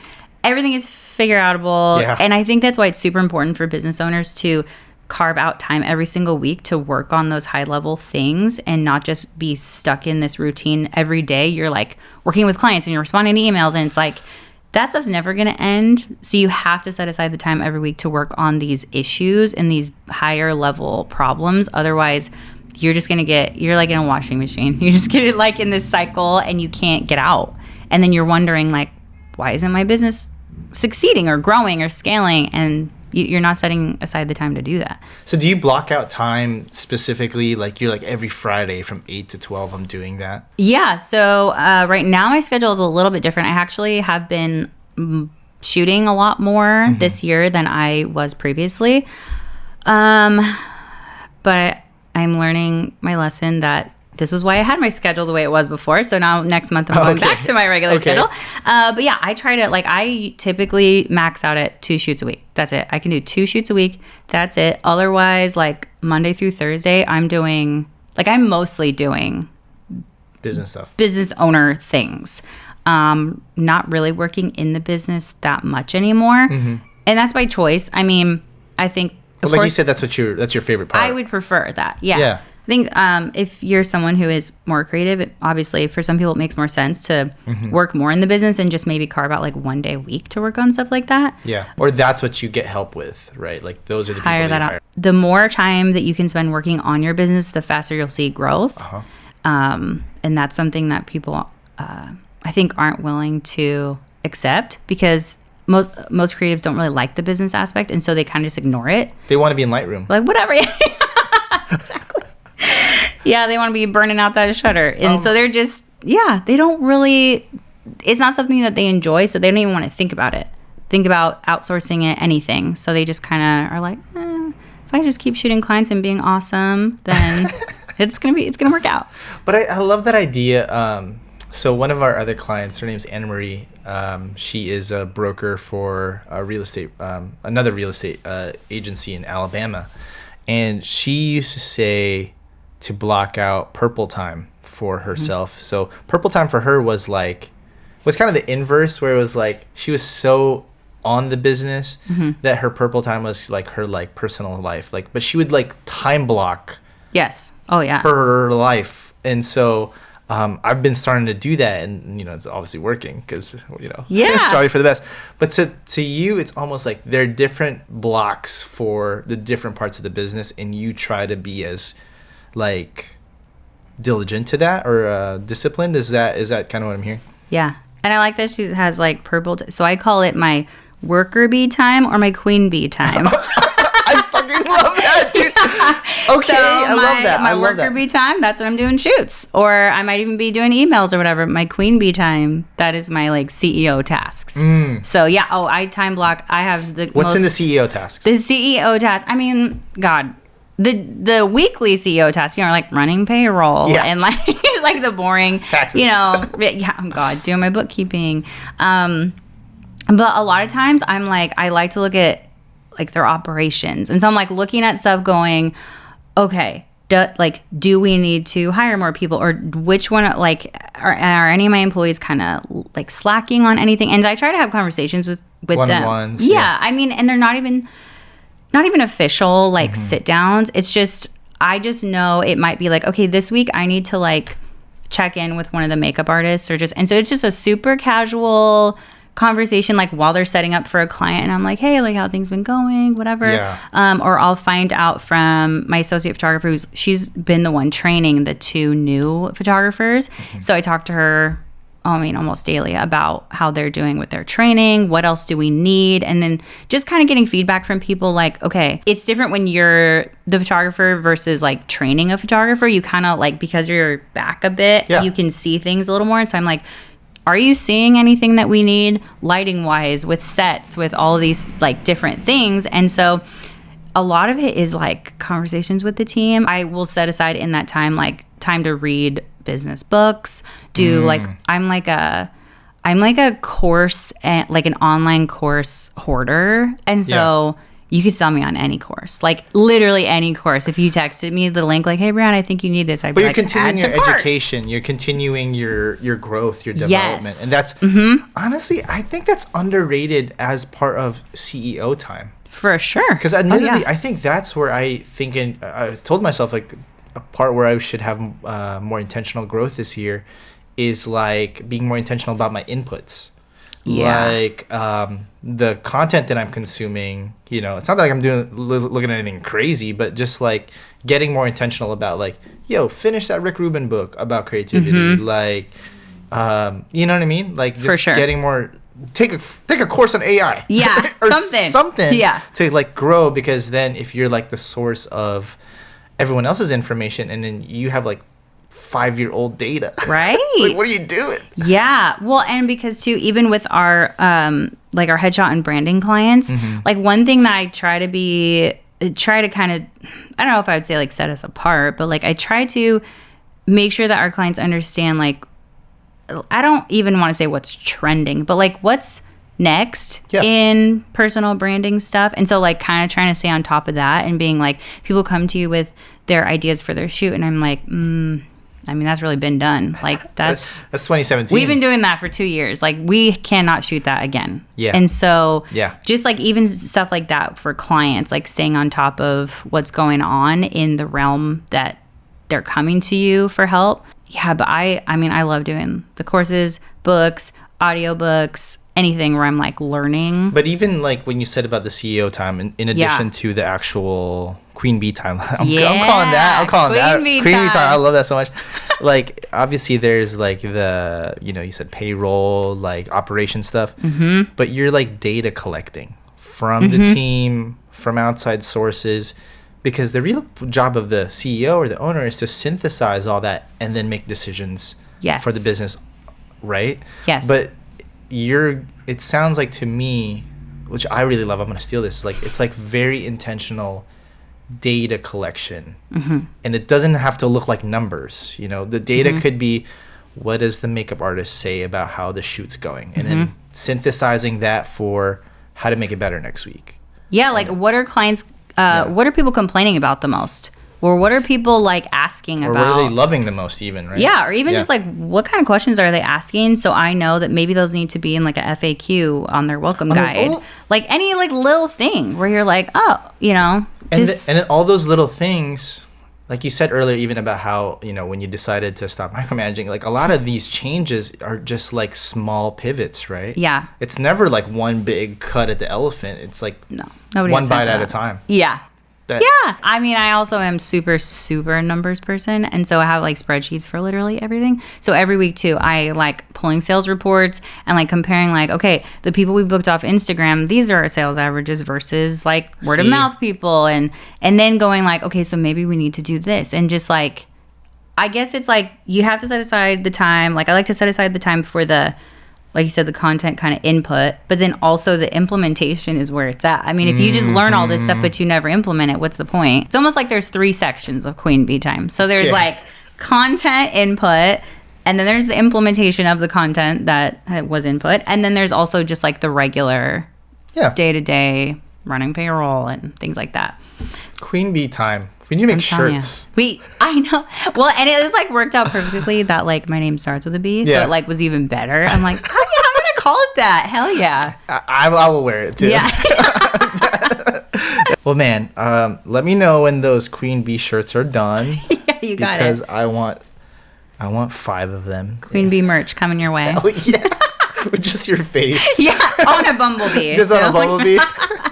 everything is figure outable, and I think that's why it's super important for business owners to carve out time every single week to work on those high-level things and not just be stuck in this routine every day. You're, like, working with clients and you're responding to emails, and it's like, that stuff's never going to end. So you have to set aside the time every week to work on these issues and these higher level problems. Otherwise, you're just going to you're like in a washing machine. You just get it, like, in this cycle and you can't get out. And then you're wondering, like, why isn't my business succeeding or growing or scaling? And you're not setting aside the time to do that. So do you block out time specifically? Like, you're like, every Friday from 8 to 12, I'm doing that? Yeah. So right now my schedule is a little bit different. I actually have been shooting a lot more this year than I was previously. But I'm learning my lesson that this was why I had my schedule the way it was before. So now next month I'm going back to my regular schedule. But yeah, I try to, like, I typically max out at 2 shoots a week. That's it. I can do 2 shoots a week. That's it. Otherwise, like, Monday through Thursday, I'm mostly doing business stuff, business owner things. Not really working in the business that much anymore. And that's by choice. I mean, I think, of like course, you said, that's your favorite part. I would prefer that. Yeah. I think if you're someone who is more creative, obviously for some people it makes more sense to work more in the business and just maybe carve out, like, 1 day a week to work on stuff like that. Yeah. Or that's what you get help with, right? Like, those are the people that you hire. The more time that you can spend working on your business, the faster you'll see growth. And that's something that people, I think, aren't willing to accept, because most creatives don't really like the business aspect, and so they kind of just ignore it. They want to be in Lightroom. Like, whatever. Exactly. Yeah, they want to be burning out that shutter. And so they're just, they don't really, it's not something that they enjoy, so they don't even want to think about it. Think about outsourcing it, anything. So they just kind of are like, if I just keep shooting clients and being awesome, then it's going to work out. But I love that idea. So one of our other clients, her name's Anna Marie. She is a broker for another real estate agency in Alabama. And she used to say to block out purple time for herself. So purple time for her was kind of the inverse, where it was like she was so on the business that her purple time was like her like personal life. Like, but she would like time block her life. And so I've been starting to do that, and it's obviously working because it's probably for the best. But to you, it's almost like there are different blocks for the different parts of the business, and you try to be as like diligent to that or disciplined. Is that kind of what I'm hearing? Yeah. And I like that she has like purple. So I call it my worker bee time or my queen bee time. I fucking love that, dude. Okay, so I love that. My worker bee time, that's when I'm doing shoots. Or I might even be doing emails or whatever. My queen bee time, that is my like CEO tasks. So yeah, I time block. I have the What's in the CEO tasks? The CEO task. I mean, God. The weekly CEO tasks, like running payroll and like it's like the boring taxes. God, doing my bookkeeping. But a lot of times I'm like, I like to look at like their operations, and so I'm like looking at stuff, going, okay, do we need to hire more people, or which one are any of my employees kind of like slacking on anything? And I try to have conversations with them. Yeah, I mean, and they're not even official like sit downs. It's just, I just know it might be like, okay, this week I need to like check in with one of the makeup artists, and so it's just a super casual conversation, like while they're setting up for a client, and I'm like, hey, like how things been going, whatever. Or I'll find out from my associate photographer she's been the one training the 2 new photographers. So I talk to her almost daily about how they're doing with their training, what else do we need, and then just kind of getting feedback from people like, okay, it's different when you're the photographer versus like training a photographer. You kind of like, because you're back a bit, you can see things a little more. And so I'm like, are you seeing anything that we need lighting wise, with sets, with all these like different things? And so a lot of it is like conversations with the team. I will set aside in that time, like time to read business books, I'm like a course, and like an online course hoarder. And so you could sell me on any course, like literally any course. If you texted me the link, like, hey, Brianna, I think you need this. But you're continuing your education. You're continuing your growth, your development. And that's, honestly, I think that's underrated as part of CEO time. For sure. Because admittedly, I think that's where I told myself, like, a part where I should have more intentional growth this year is like being more intentional about my inputs. Like the content that I'm consuming, it's not like I'm looking at anything crazy, but just like getting more intentional about like, finish that Rick Rubin book about creativity. Like, you know what I mean? Like just for sure. Getting more, take a course on AI. Yeah. or something. Yeah. To like grow, because then if you're like the source of everyone else's information, and then you have like 5-year-old data, right? Like, what are you doing? Yeah. Well, and because too, even with our like our headshot and branding clients, like one thing that I try to kind of, I don't know if I would say like set us apart, but like I try to make sure that our clients understand, like, I don't even want to say what's trending, but like what's next in personal branding stuff. And so like kind of trying to stay on top of that, and being like, people come to you with their ideas for their shoot, and I'm like, I mean, that's really been done. Like that's 2017. We've been doing that for 2 years. Like we cannot shoot that again. Yeah. And so just like even stuff like that for clients, like staying on top of what's going on in the realm that they're coming to you for help. Yeah. But I mean, I love doing the courses, books, audiobooks, anything where I'm like learning. But even like when you said about the CEO time, in addition to the actual queen bee time, I'm calling that queen bee time. I love that so much. Like obviously there's like the, you said payroll, like operation stuff, but you're like data collecting from the team, from outside sources, because the real job of the CEO or the owner is to synthesize all that and then make decisions for the business, right? Yes. But it sounds like to me, which I really love, I'm going to steal this, like it's like very intentional data collection. And it doesn't have to look like numbers. The data could be, what does the makeup artist say about how the shoot's going, and then synthesizing that for how to make it better next week. Like what are clients What are people complaining about the most? Or what are people like asking or about? Or what are they loving the most even, right? Yeah, or even just like what kind of questions are they asking? So I know that maybe those need to be in like a FAQ on their welcome guide. Like any like little thing where you're like, oh, and then all those little things, like you said earlier, even about how, when you decided to stop micromanaging, like a lot of these changes are just like small pivots, right? Yeah. It's never like one big cut at the elephant. It's like one bite at a time. Yeah. I mean, I also am super numbers person. And so I have like spreadsheets for literally everything. So every week too, I like pulling sales reports and like comparing like, okay, the people we booked off Instagram, these are our sales averages versus like word of mouth people. And then going like, okay, so maybe we need to do this. And just like, I guess it's like you have to set aside the time. Like I like to set aside the time for like you said, the content kind of input, but then also the implementation is where it's at. I mean, if you just learn all this stuff, but you never implement it, what's the point? It's almost like there's 3 sections of Queen Bee time. So there's like content input, and then there's the implementation of the content that was input. And then there's also just like the regular day-to-day running payroll and things like that. Queen Bee time. We need to make shirts. I know. Well, and it was like worked out perfectly that like my name starts with a B, so it like was even better. I'm like, oh yeah, I'm gonna call it that. Hell yeah. I will wear it too. Yeah. Well, man, let me know when those Queen Bee shirts are done. Yeah, you got it. Because I want 5 of them. Queen Bee merch coming your way. Oh yeah. With just your face. Yeah, on a bumblebee. Just on a bumblebee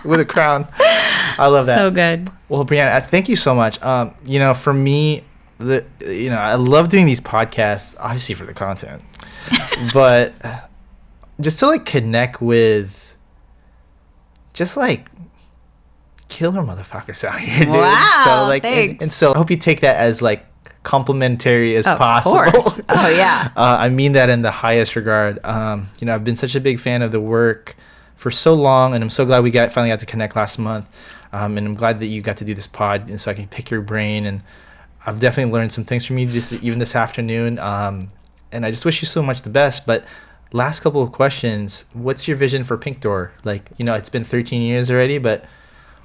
with a crown. I love that. So good. Well, Brianna, thank you so much. For me, I love doing these podcasts, obviously for the content, but just to like connect with just like killer motherfuckers out here, dude. Wow. So like, thanks. and so I hope you take that as like complimentary as possible. Of course. Oh yeah. I mean that in the highest regard. I've been such a big fan of the work for so long, and I'm so glad we finally got to connect last month. And I'm glad that you got to do this pod, and so I can pick your brain. And I've definitely learned some things from you just even this afternoon. And I just wish you so much the best. But last couple of questions: what's your vision for Pink Door? Like, it's been 13 years already, but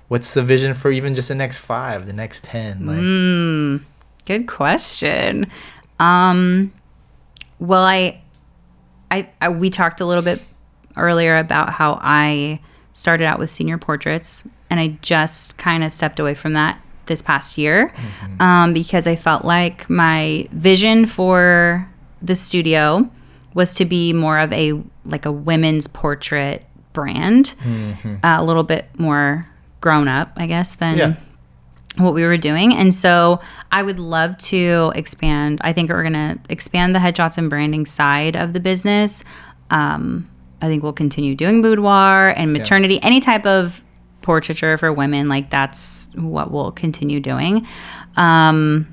what's the vision for even just the next 5, the next 10? Like, good question. Well, we talked a little bit earlier about how I started out with senior portraits, and I just kind of stepped away from that this past year because I felt like my vision for the studio was to be more of a women's portrait brand, a little bit more grown up, I guess, than what we were doing. And so I would love to expand. I think we're going to expand the headshots and branding side of the business. I think we'll continue doing boudoir and maternity, any type of portraiture for women. Like that's what we'll continue doing. As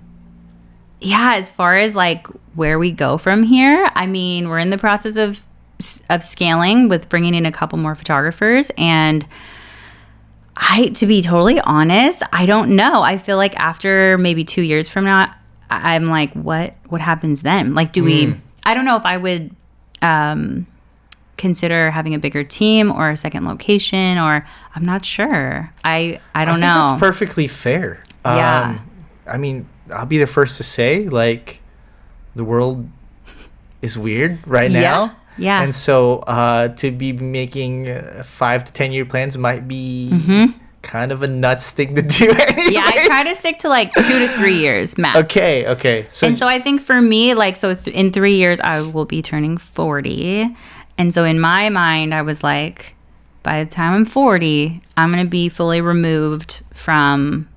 far as like where we go from here, I mean, we're in the process of scaling with bringing in a couple more photographers, and to be totally honest, I don't know. I feel like after maybe 2 years from now, I'm like, what happens then? Like, do we, I don't know if I would consider having a bigger team or a second location, or I'm not sure. I don't know. That's perfectly fair. Yeah. I mean, I'll be the first to say, like, the world is weird right now. Yeah. And so to be making 5 to 10 year plans might be kind of a nuts thing to do anyway. Yeah, I try to stick to like 2 to 3 years max. Okay. So I think for me, like, in 3 years, I will be turning 40. And so in my mind, I was like, by the time I'm 40, I'm going to be fully removed from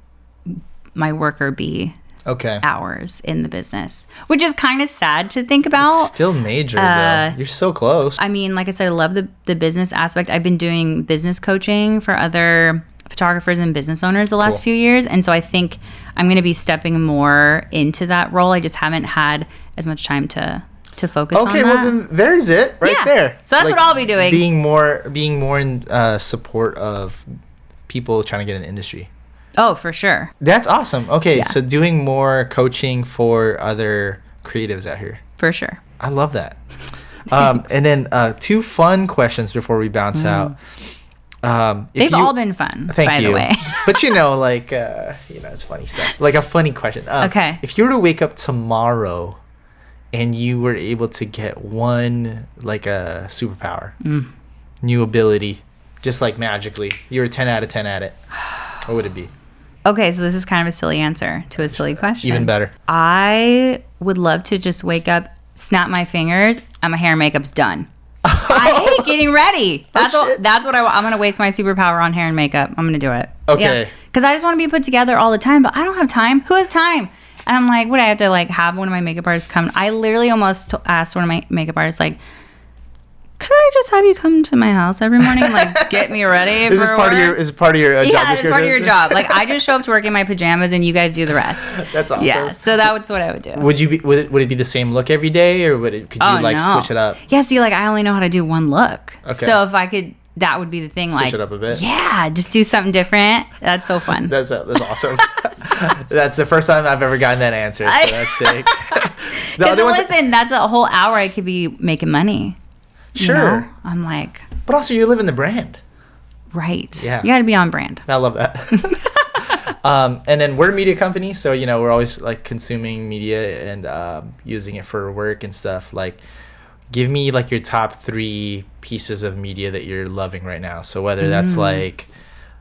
my worker bee hours in the business, which is kind of sad to think about. It's still major, though. You're so close. I mean, like I said, I love the business aspect. I've been doing business coaching for other photographers and business owners the last few years. And so I think I'm going to be stepping more into that role. I just haven't had as much time to focus on that. Okay, well then there's it right there. So that's like, what I'll be doing. Being more in support of people trying to get in the industry. Oh, for sure. That's awesome. Okay, so doing more coaching for other creatives out here. For sure. I love that. And then 2 fun questions before we bounce out. They've all been fun, by the way. But like, it's funny stuff. Like a funny question. Okay. If you were to wake up tomorrow and you were able to get one, like a superpower, new ability, just like magically, you were 10 out of 10 at it, what would it be? Okay, so this is kind of a silly answer to a silly question. Even better. I would love to just wake up, snap my fingers, and my hair and makeup's done. I hate getting ready. That's what I'm going to waste my superpower on hair and makeup. I'm going to do it. Okay. Because I just want to be put together all the time, but I don't have time. Who has time? And I'm like, would I have to like have one of my makeup artists come? I literally almost asked one of my makeup artists, like, could I just have you come to my house every morning and like get me ready? Is part of your job description? Yeah, it's part of your job. Like I just show up to work in my pajamas and you guys do the rest. That's awesome. Yeah, so that's what I would do. Would it be the same look every day, or could you switch it up? Yeah, see, like I only know how to do one look. Okay. So if I could, that would be the thing. Switch it up a bit. Yeah, just do something different. That's so fun. That's awesome. That's the first time I've ever gotten that answer. So that's sick. Because listen, that's a whole hour I could be making money. Sure. I'm like. But also, you live in the brand. Right. Yeah. You got to be on brand. I love that. And then we're a media company, so we're always like consuming media and using it for work and stuff. Like, give me like your top 3 pieces of media that you're loving right now. So whether that's like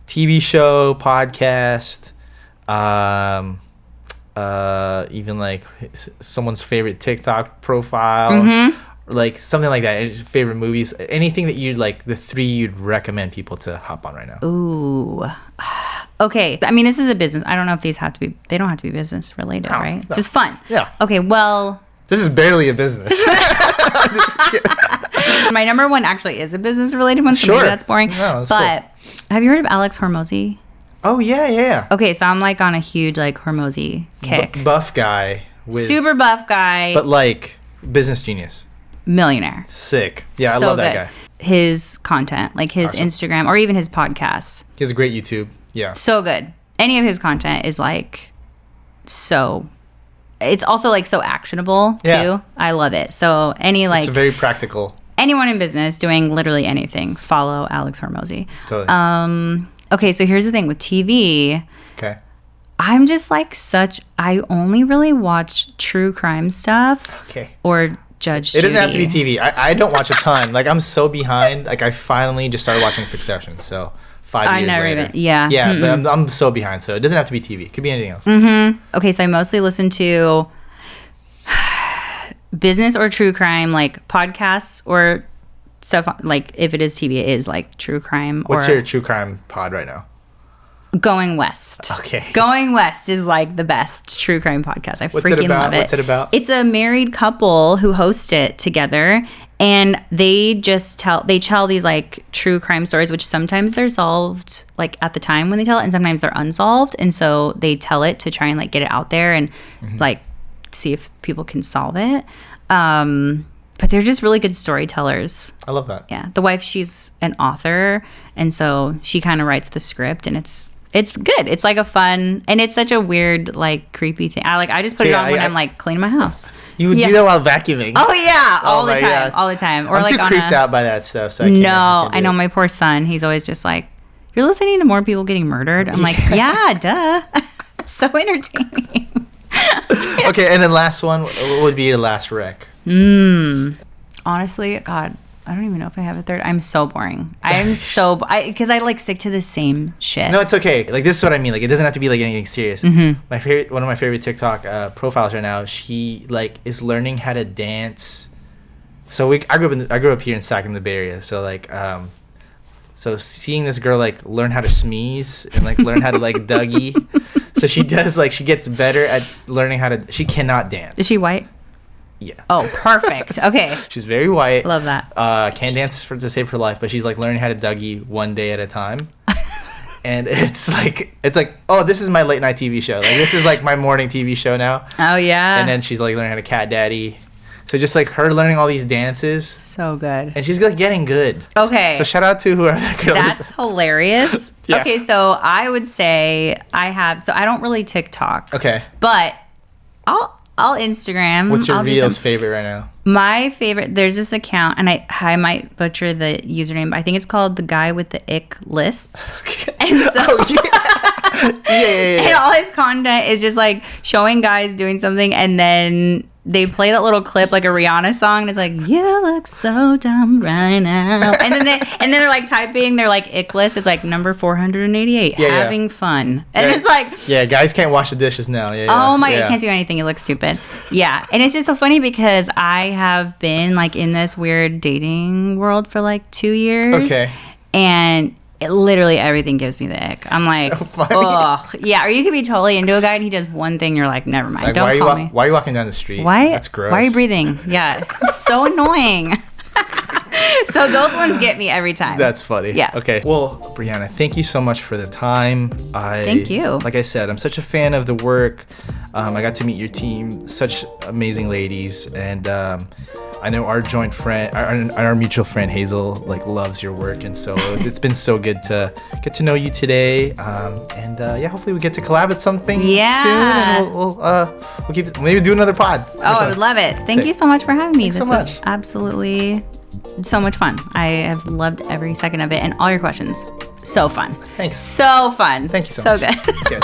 TV show, podcast, even like someone's favorite TikTok profile. Like something like that, favorite movies, anything that you'd like, the 3 you'd recommend people to hop on right now. Ooh. Okay. I mean, this is a business. I don't know if they don't have to be business related, right? No. Just fun. Yeah. Okay, well. This is barely a business. I'm just kidding. My number 1 actually is a business related one, so maybe that's boring. No, that's cool. Have you heard of Alex Hormozi? Oh, yeah. Okay, so I'm like on a huge like Hormozi kick. Buff guy. Super buff guy. But like business genius. Millionaire. Sick. Yeah, I love that guy. His content, like his Instagram or even his podcasts. He has a great YouTube. Yeah. So good. Any of his content is like so. It's also like so actionable too. Yeah. I love it. So it's very practical. Anyone in business doing literally anything, follow Alex Hormozi. Totally. Okay, so here's the thing with TV. Okay. I'm just like I only really watch true crime stuff. Okay. Or Judge Judy. It doesn't have to be TV. I don't watch a ton. Like I'm so behind. Like I finally just started watching Succession. So 5 years later. Yeah. Yeah, but I'm so behind. So it doesn't have to be TV. It could be anything else. Okay, so I mostly listen to business or true crime, like podcasts or stuff. Like if it is TV, it is like true crime. What's your true crime pod right now? Going West. Okay. Going West is like the best true crime podcast. I freaking love it. What's it about? It's a married couple who host it together, and they tell these like true crime stories, which sometimes they're solved like at the time when they tell it, and sometimes they're unsolved, and so they tell it to try and like get it out there and like see if people can solve it. But they're just really good storytellers. I love that. Yeah. The wife, she's an author, and so she kind of writes the script, and it's good. It's like a fun, and it's such a weird, like creepy thing. I just put it on when I'm like cleaning my house. You would do that while vacuuming. Oh yeah, all the time, all the time. Or I'm like too creeped out by that stuff. So I can't. No, I know my poor son. He's always just like, "You're listening to more people getting murdered." I'm like, "Yeah, duh." So entertaining. Okay, and then last one. What would be your last rec? Honestly, God, I don't even know if I have a third. I'm so boring. Because I like stick to the same shit. No, it's okay. Like this is what I mean. Like it doesn't have to be like anything serious. One of my favorite TikTok profiles right now. She like is learning how to dance. So I grew up here in Sac in the Bay Area. So like so seeing this girl like learn how to sneeze and like learn how to like Dougie. So she gets better at learning how to. She cannot dance. Is she white? Yeah. Oh, perfect. Okay. She's very white. Love that. Can't dance to save her life, but she's like learning how to Dougie one day at a time. And it's like, oh, this is my late night TV show. Like this is like my morning TV show now. Oh yeah. And then she's like learning how to cat daddy. So just like her learning all these dances. So good. And she's like getting good. Okay. So shout out to whoever that girl is. That's hilarious. Yeah. Okay, so I would say I don't really TikTok. Okay. But I'll Instagram. What's your Reels favorite right now? My favorite, there's this account, and I might butcher the username, but I think it's called The Guy with the Ick Lists. Okay. And so, Yeah. and all his content is just like showing guys doing something, and then they play that little clip like a Rihanna song, and it's like, you look so dumb right now. And then they're like typing their like ick list. It's like number 488, having fun. And it's like, yeah, guys can't wash the dishes now. Oh my, you can't do anything. You look stupid. Yeah. And it's just so funny because I have been like in this weird dating world for like 2 years. Okay. And literally everything gives me the ick. I'm like, so funny. Ugh. Yeah, or you could be totally into a guy and he does one thing, you're like, never mind. Like, Don't call me. Why are you walking down the street? Why? That's gross. Why are you breathing? Yeah. It's so annoying. So those ones get me every time. That's funny. Yeah. Okay. Well, Brianna, thank you so much for the time. Thank you. Like I said, I'm such a fan of the work. I got to meet your team, such amazing ladies, and I know our joint friend, our mutual friend Hazel, like loves your work, and so it's been so good to get to know you today. Yeah, hopefully we get to collab at something soon, and we'll keep maybe do another pod. I would love it. Thank you so much for having me. Thanks this so was much. absolutely so much fun. I have loved every second of it, and all your questions. So fun. Thanks. So fun. Thank you so much. So good. Okay.